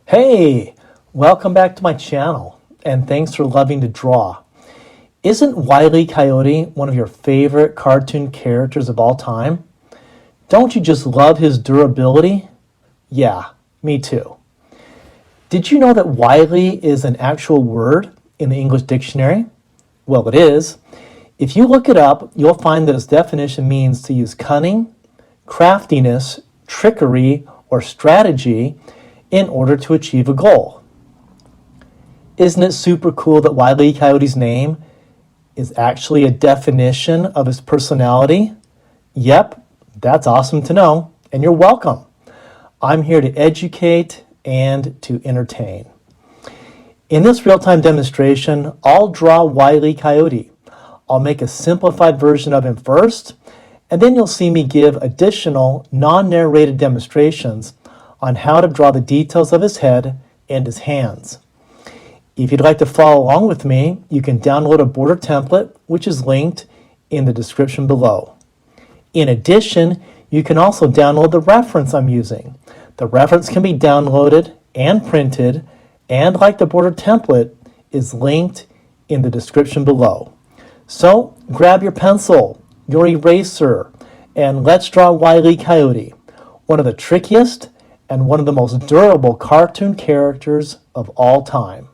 Hey, welcome back to my channel, and thanks for loving to draw. Isn't Wile Coyote one of your favorite cartoon characters of all time? Don't you just love his durability? Yeah, me too. Did you know that wily is an actual word in the English dictionary? Well, it is. If you look it up, you'll find that its definition means to use cunning, craftiness, trickery, or strategy in order to achieve a goal. Isn't it super cool that Wile Coyote's name is actually a definition of his personality? Yep, that's awesome to know, and you're welcome. I'm here to educate and to entertain. In this real-time demonstration, I'll draw Wile Coyote. I'll make a simplified version of him first, and then you'll see me give additional non-narrated demonstrations on how to draw the details of his head and his hands. If you'd like to follow along with me, you can download a border template, which is linked in the description below. In addition, you can also download the reference I'm using. The reference can be downloaded and printed, and like the border template, is linked in the description below. So grab your pencil, your eraser, and let's draw Wile Coyote, one of the trickiest and one of the most durable cartoon characters of all time.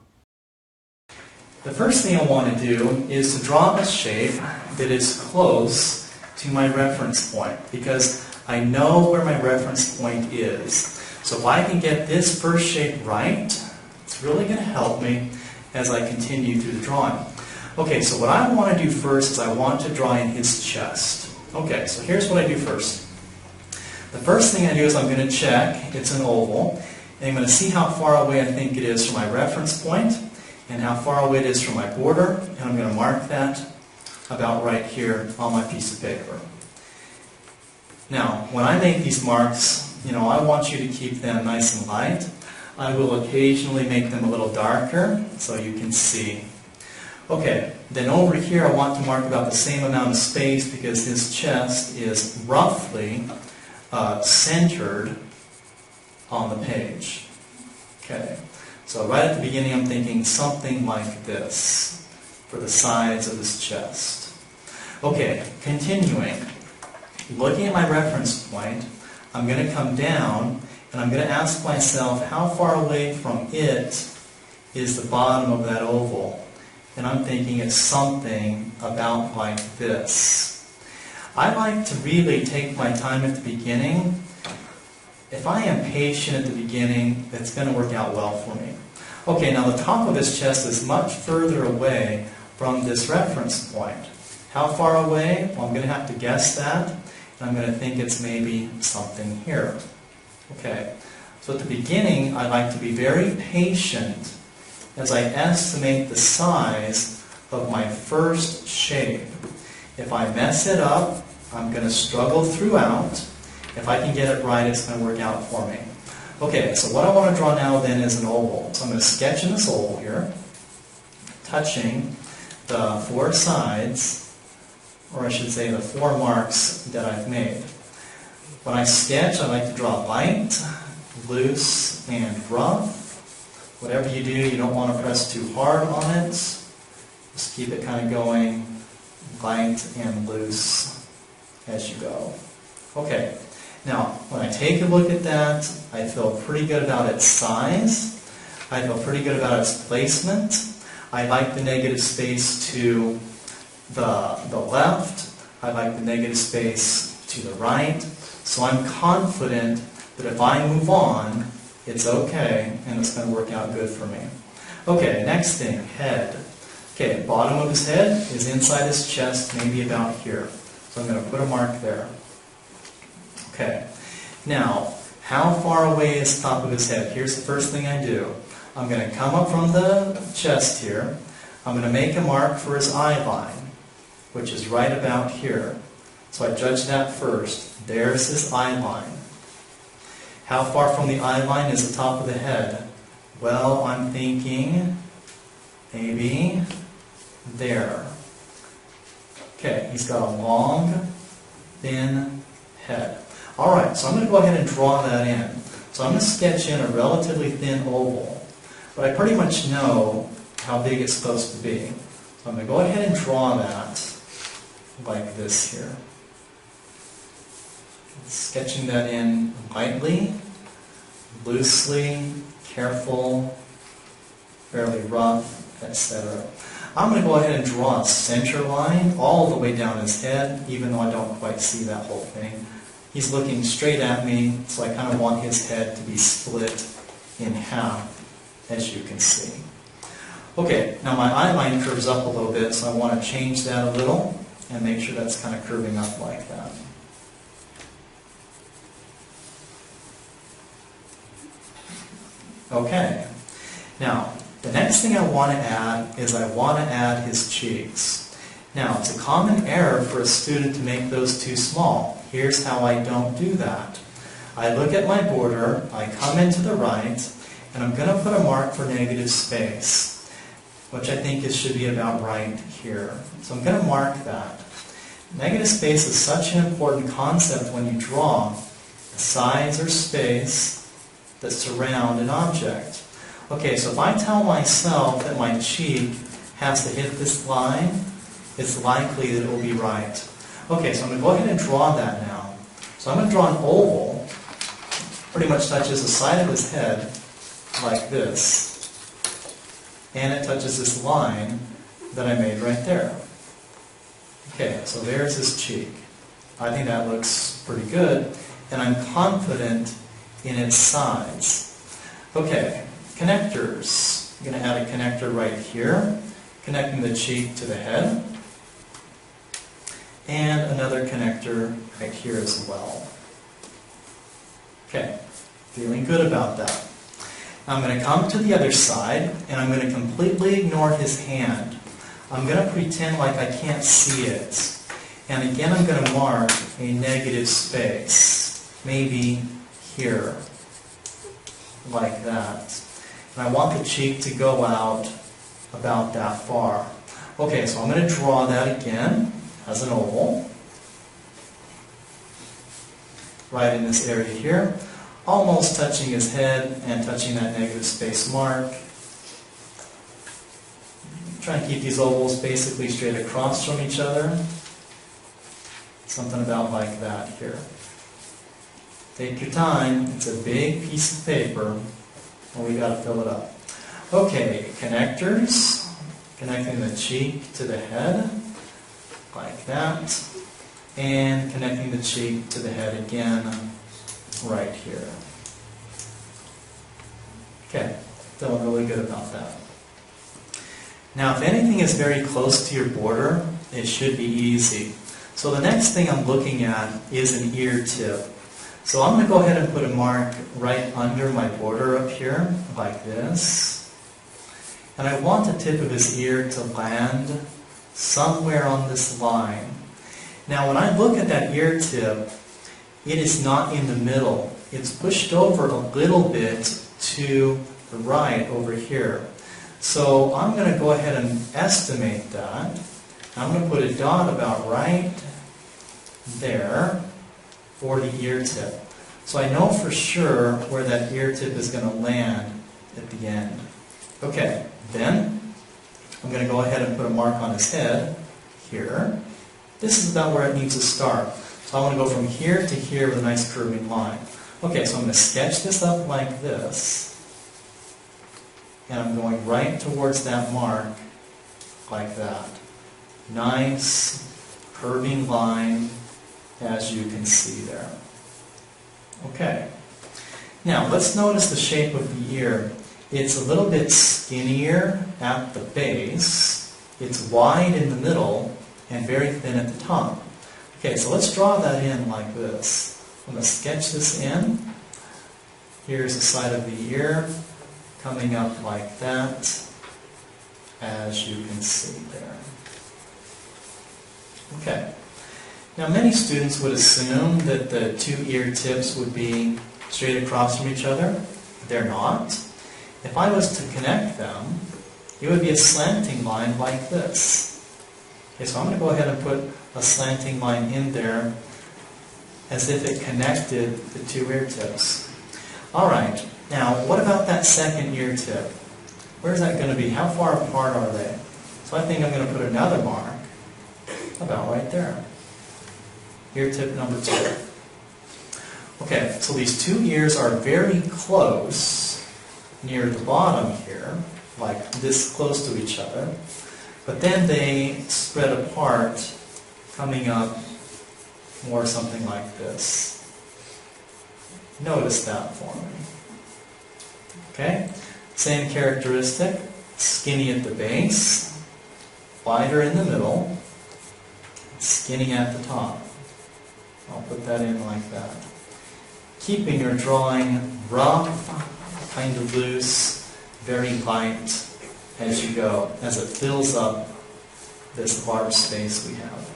The first thing I want to do is to draw a shape that is close to my reference point, because I know where my reference point is. So if I can get this first shape right, it's really going to help me as I continue through the drawing. Okay, so what I want to do first is I want to draw in his chest. Okay, so here's what I do first. The first thing I do is I'm going to check, it's an oval, and I'm going to see how far away I think it is from my reference point and how far away it is from my border, and I'm going to mark that about right here on my piece of paper. Now, when I make these marks, I want you to keep them nice and light. I will occasionally make them a little darker so you can see. Okay, then over here I want to mark about the same amount of space because his chest is roughly centered on the page. Okay, so right at the beginning I'm thinking something like this for the sides of his chest. Okay, continuing. Looking at my reference point, I'm going to come down and I'm going to ask myself how far away from it is the bottom of that oval. And I'm thinking it's something about like this. I like to really take my time at the beginning. If I am patient at the beginning, it's going to work out well for me. Okay, now the top of his chest is much further away from this reference point. How far away? Well, I'm going to have to guess that. And I'm going to think it's maybe something here. Okay, so at the beginning, I like to be very patient as I estimate the size of my first shape. If I mess it up, I'm going to struggle throughout. If I can get it right, it's going to work out for me. Okay, so what I want to draw now then is an oval. So I'm going to sketch in this oval here, touching the four sides, or I should say the four marks that I've made. When I sketch, I like to draw light, loose, and rough. Whatever you do, you don't want to press too hard on it. Just keep it kind of going light and loose as you go. Okay, now when I take a look at that, I feel pretty good about its size. I feel pretty good about its placement. I like the negative space to the left. I like the negative space to the right. So I'm confident that if I move on, it's okay, and it's going to work out good for me. Okay, next thing, head. Okay, bottom of his head is inside his chest, maybe about here. So I'm going to put a mark there. Okay, now, how far away is the top of his head? Here's the first thing I do. I'm going to come up from the chest here. I'm going to make a mark for his eye line, which is right about here. So I judge that first. There's his eye line. How far from the eye line is the top of the head? Well, I'm thinking maybe there. Okay, he's got a long, thin head. Alright, so I'm going to go ahead and draw that in. So I'm going to sketch in a relatively thin oval, but I pretty much know how big it's supposed to be. So I'm going to go ahead and draw that like this here. Sketching that in lightly, loosely, careful, fairly rough, etc. I'm going to go ahead and draw a center line all the way down his head, even though I don't quite see that whole thing. He's looking straight at me, so I kind of want his head to be split in half, as you can see. Okay, now my eye line curves up a little bit, so I want to change that a little and make sure that's kind of curving up like that. Okay, now the next thing I want to add is I want to add his cheeks. Now, it's a common error for a student to make those too small. Here's how I don't do that. I look at my border, I come into the right, and I'm going to put a mark for negative space, which I think should be about right here. So I'm going to mark that. Negative space is such an important concept when you draw the size or space that surround an object. Okay, so if I tell myself that my cheek has to hit this line, it's likely that it will be right. Okay, so I'm going to go ahead and draw that now. So I'm going to draw an oval, pretty much touches the side of his head like this, and it touches this line that I made right there. Okay, so there's his cheek. I think that looks pretty good, and I'm confident in its size. Okay, connectors. I'm going to add a connector right here, connecting the cheek to the head, and another connector right here as well. Okay, feeling good about that. I'm going to come to the other side, and I'm going to completely ignore his hand. I'm going to pretend like I can't see it. And again, I'm going to mark a negative space, maybe here, like that. And I want the cheek to go out about that far. Okay, so I'm going to draw that again as an oval, right in this area here, almost touching his head and touching that negative space mark. Try and keep these ovals basically straight across from each other. Something about like that here. Take your time. It's a big piece of paper, and we got to fill it up. Okay, connectors. Connecting the cheek to the head, like that. And connecting the cheek to the head again, right here. Okay, feeling really good about that. Now, if anything is very close to your border, it should be easy. So the next thing I'm looking at is an ear tip. So I'm going to go ahead and put a mark right under my border up here, like this. And I want the tip of his ear to land somewhere on this line. Now, when I look at that ear tip, it is not in the middle. It's pushed over a little bit to the right over here. So I'm going to go ahead and estimate that. I'm going to put a dot about right there for the ear tip. So I know for sure where that ear tip is going to land at the end. Okay, then I'm going to go ahead and put a mark on his head here. This is about where it needs to start. So I want to go from here to here with a nice curving line. Okay, so I'm going to sketch this up like this. And I'm going right towards that mark like that. Nice curving line, as you can see there. Okay. Now, let's notice the shape of the ear. It's a little bit skinnier at the base. It's wide in the middle and very thin at the top. Okay, so let's draw that in like this. I'm going to sketch this in. Here's the side of the ear coming up like that, as you can see there. Okay. Now, many students would assume that the two ear tips would be straight across from each other. They're not. If I was to connect them, it would be a slanting line like this. Okay, so I'm going to go ahead and put a slanting line in there as if it connected the two ear tips. All right, now what about that second ear tip? Where's that going to be? How far apart are they? So I think I'm going to put another mark about right there. Ear tip number 2. Okay, so these two ears are very close near the bottom here, like this close to each other, but then they spread apart, coming up more something like this. Notice that for me. Okay, same characteristic, skinny at the base, wider in the middle, skinny at the top. I'll put that in like that. Keeping your drawing rough, kind of loose, very light as you go, as it fills up this large space we have.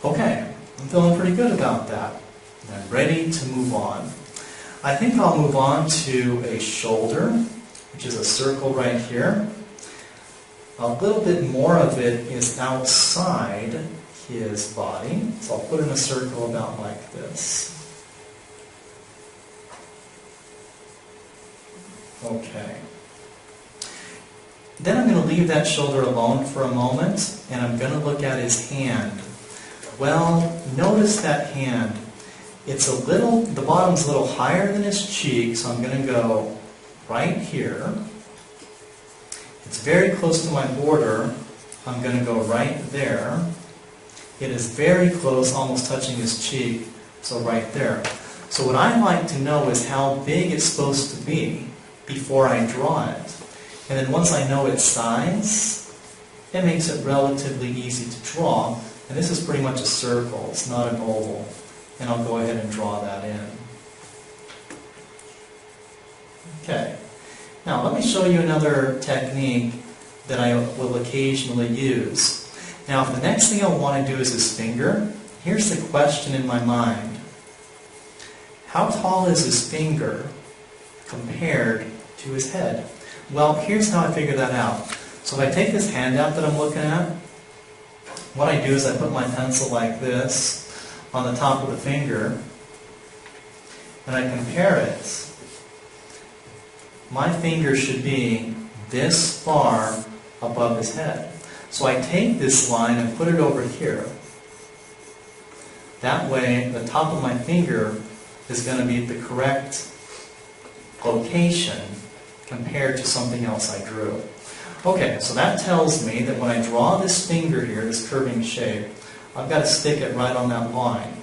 Okay, I'm feeling pretty good about that. I'm ready to move on. I think I'll move on to a shoulder, which is a circle right here. A little bit more of it is outside his body, so I'll put in a circle about like this. Okay. Then I'm going to leave that shoulder alone for a moment, and I'm going to look at his hand. Well, notice that hand. It's a little, the bottom's a little higher than his cheek, so I'm going to go right here. It's very close to my border. I'm going to go right there. It is very close, almost touching his cheek, so right there. So what I'd like to know is how big it's supposed to be before I draw it. And then once I know its size, it makes it relatively easy to draw. And this is pretty much a circle, it's not an oval. And I'll go ahead and draw that in. Okay. Now let me show you another technique that I will occasionally use. Now if the next thing I want to do is his finger, here's the question in my mind. How tall is his finger compared to his head? Well, here's how I figure that out. So if I take this handout that I'm looking at, what I do is I put my pencil like this on the top of the finger, and I compare it. My finger should be this far above his head. So I take this line and put it over here. That way, the top of my finger is going to be the correct location compared to something else I drew. Okay, so that tells me that when I draw this finger here, this curving shape, I've got to stick it right on that line.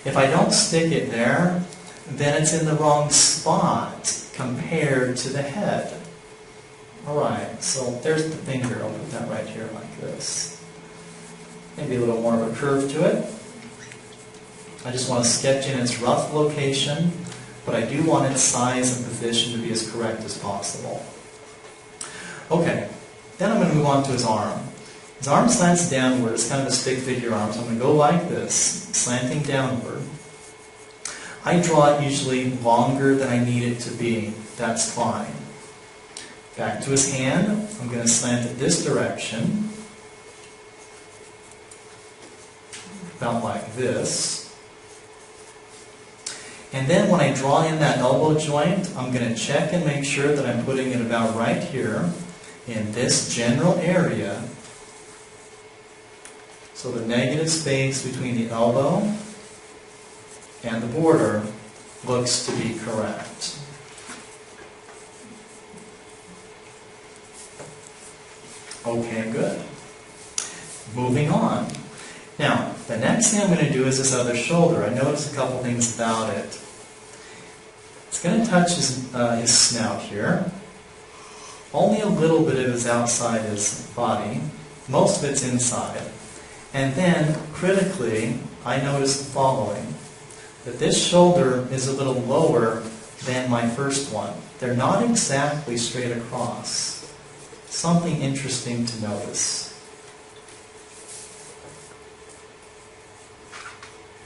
If I don't stick it there, then it's in the wrong spot compared to the head. Alright, so there's the finger. I'll put that right here like this. Maybe a little more of a curve to it. I just want to sketch in its rough location, but I do want its size and position to be as correct as possible. Okay, then I'm going to move on to his arm. His arm slants downward. It's kind of a stick figure arm, so I'm going to go like this, slanting downward. I draw it usually longer than I need it to be. That's fine. Back to his hand. I'm going to slant it this direction, about like this. And then when I draw in that elbow joint, I'm going to check and make sure that I'm putting it about right here in this general area. So the negative space between the elbow and the border looks to be correct. Okay, good. Moving on. Now, the next thing I'm going to do is this other shoulder. I noticed a couple things about it. It's going to touch his snout here. Only a little bit of it is outside his body. Most of it's inside. And then, critically, I noticed the following. That this shoulder is a little lower than my first one. They're not exactly straight across. Something interesting to notice.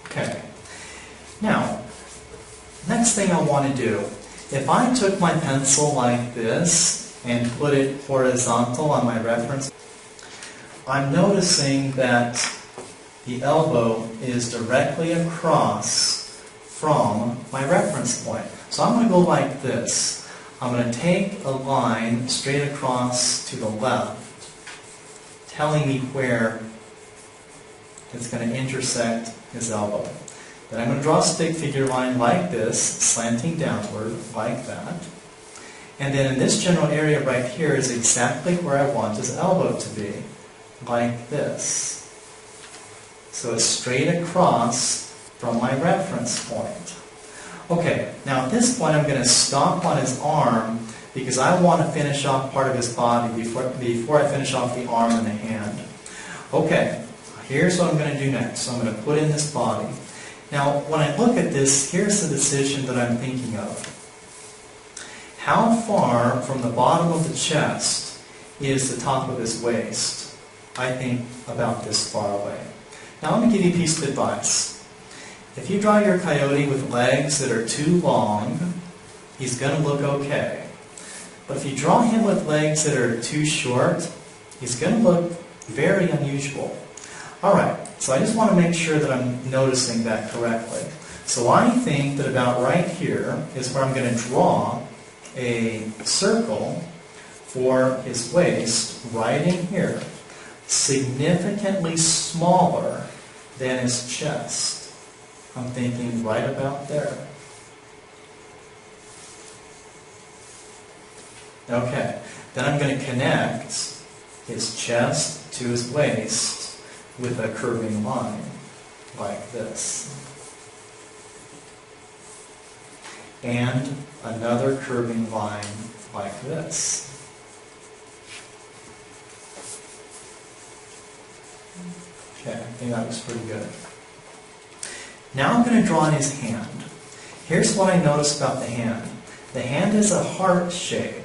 Okay. Now, next thing I want to do, if I took my pencil like this and put it horizontal on my reference, I'm noticing that the elbow is directly across from my reference point. So I'm going to go like this. I'm going to take a line straight across to the left, telling me where it's going to intersect his elbow. Then I'm going to draw a stick figure line like this, slanting downward, like that. And then in this general area right here is exactly where I want his elbow to be, like this. So it's straight across from my reference point. Okay, now at this point I'm going to stop on his arm because I want to finish off part of his body before I finish off the arm and the hand. Okay, here's what I'm going to do next. So I'm going to put in this body. Now, when I look at this, here's the decision that I'm thinking of. How far from the bottom of the chest is the top of his waist? I think about this far away. Now, let me give you a piece of advice. If you draw your coyote with legs that are too long, he's going to look okay. But if you draw him with legs that are too short, he's going to look very unusual. Alright, so I just want to make sure that I'm noticing that correctly. So I think that about right here is where I'm going to draw a circle for his waist, right in here, significantly smaller than his chest. I'm thinking right about there. Okay, then I'm going to connect his chest to his waist with a curving line, like this. And another curving line like this. Okay, I think that was pretty good. Now I'm going to draw in his hand. Here's what I noticed about the hand. The hand is a heart shape.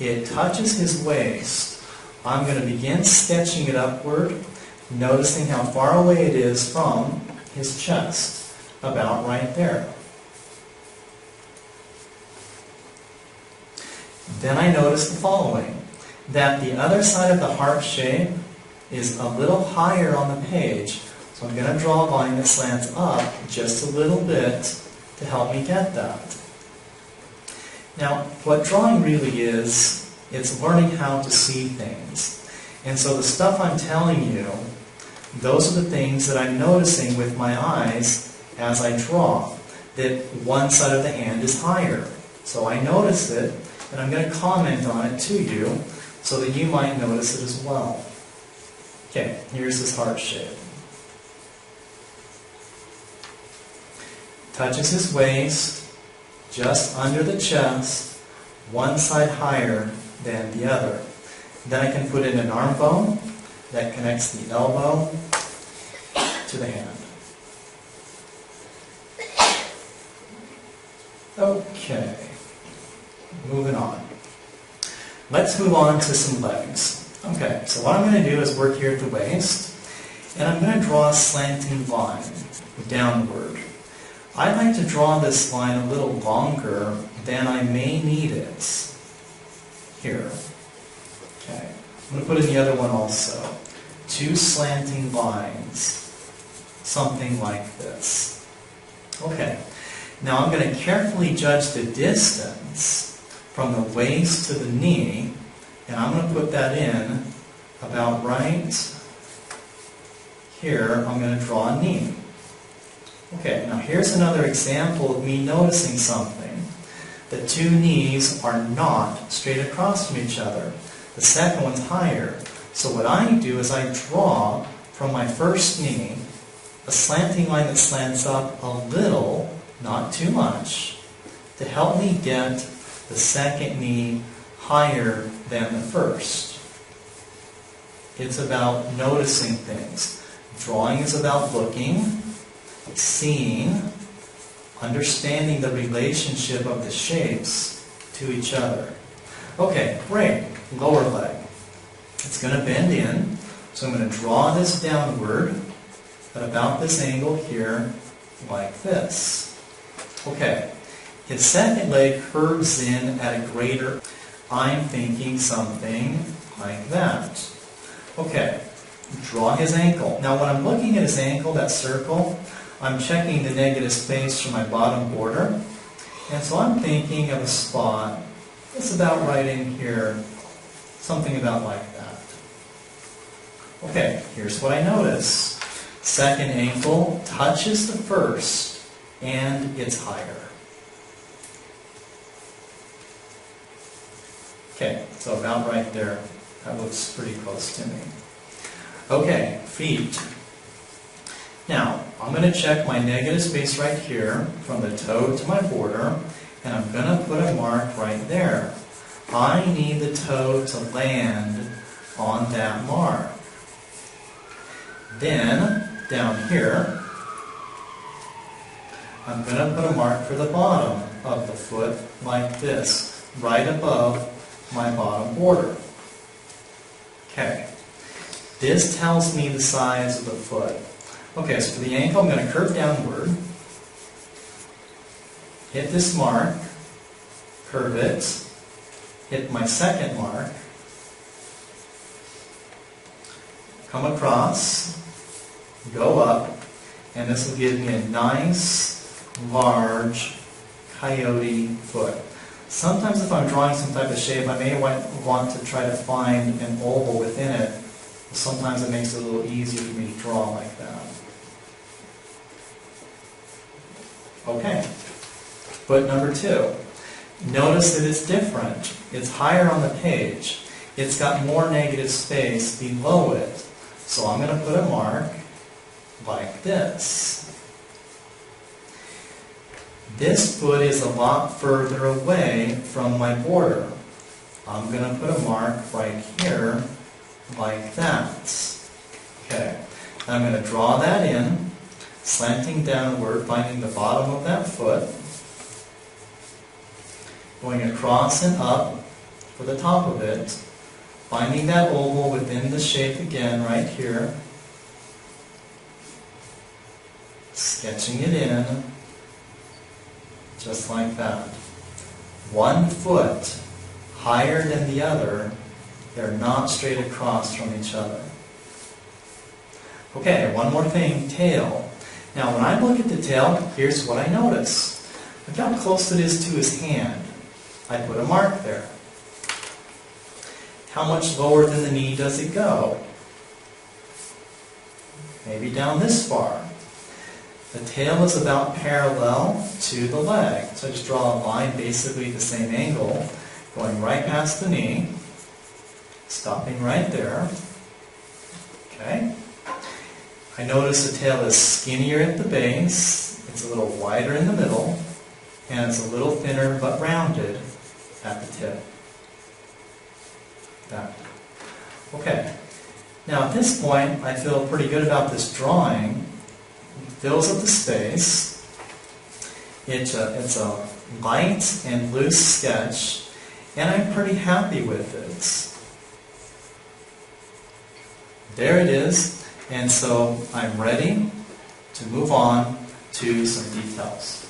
It touches his waist. I'm going to begin sketching it upward, noticing how far away it is from his chest, about right there. Then I notice the following, that the other side of the heart shape is a little higher on the page, so I'm going to draw a line that slants up just a little bit to help me get that. Now, what drawing really is, it's learning how to see things. And so the stuff I'm telling you, those are the things that I'm noticing with my eyes as I draw, that one side of the hand is higher. So I notice it, and I'm going to comment on it to you, so that you might notice it as well. Okay, here's this heart shape. Touches his waist, just under the chest, one side higher than the other. Then I can put in an arm bone that connects the elbow to the hand. Okay, moving on. Let's move on to some legs. Okay, so what I'm going to do is work here at the waist, and I'm going to draw a slanting line downward. I like to draw this line a little longer than I may need it. Here. Okay. I'm going to put in the other one also. Two slanting lines. Something like this. Okay. Now I'm going to carefully judge the distance from the waist to the knee, and I'm going to put that in about right here. I'm going to draw a knee. Okay, now here's another example of me noticing something. The two knees are not straight across from each other. The second one's higher. So what I do is I draw from my first knee a slanting line that slants up a little, not too much, to help me get the second knee higher than the first. It's about noticing things. Drawing is about looking, seeing, understanding the relationship of the shapes to each other. Okay, great. Lower leg. It's going to bend in, so I'm going to draw this downward at about this angle here, like this. Okay, his second leg curves in at a greater. I'm thinking something like that. Okay, draw his ankle. Now when I'm looking at his ankle, that circle, I'm checking the negative space from my bottom border, and so I'm thinking of a spot that's about right in here, something about like that. Okay, here's what I notice. Second ankle touches the first, and it's higher. Okay, so about right there. That looks pretty close to me. Okay, feet. Now, I'm going to check my negative space right here from the toe to my border, and I'm going to put a mark right there. I need the toe to land on that mark. Then, down here, I'm going to put a mark for the bottom of the foot like this, right above my bottom border. Okay, this tells me the size of the foot. Okay, so for the ankle, I'm going to curve downward, hit this mark, curve it, hit my second mark, come across, go up, and this will give me a nice, large coyote foot. Sometimes if I'm drawing some type of shape, I may want to try to find an oval within it. Sometimes it makes it a little easier for me to draw like that. Okay, foot number 2. Notice that it's different. It's higher on the page. It's got more negative space below it. So I'm going to put a mark like this. This foot is a lot further away from my border. I'm going to put a mark right here like that. Okay, I'm going to draw that in, slanting downward, finding the bottom of that foot, going across and up for the top of it, finding that oval within the shape again right here, sketching it in, just like that. One foot higher than the other, they're not straight across from each other. Okay, one more thing, tail. Now when I look at the tail, here's what I notice. Look how close it is to his hand. I put a mark there. How much lower than the knee does it go? Maybe down this far. The tail is about parallel to the leg. So I just draw a line basically at the same angle, going right past the knee, stopping right there. Okay. I notice the tail is skinnier at the base, it's a little wider in the middle, and it's a little thinner but rounded at the tip. That. Okay. Now at this point, I feel pretty good about this drawing. It fills up the space. It's a light and loose sketch, and I'm pretty happy with it. There it is, and so I'm ready to move on to some details.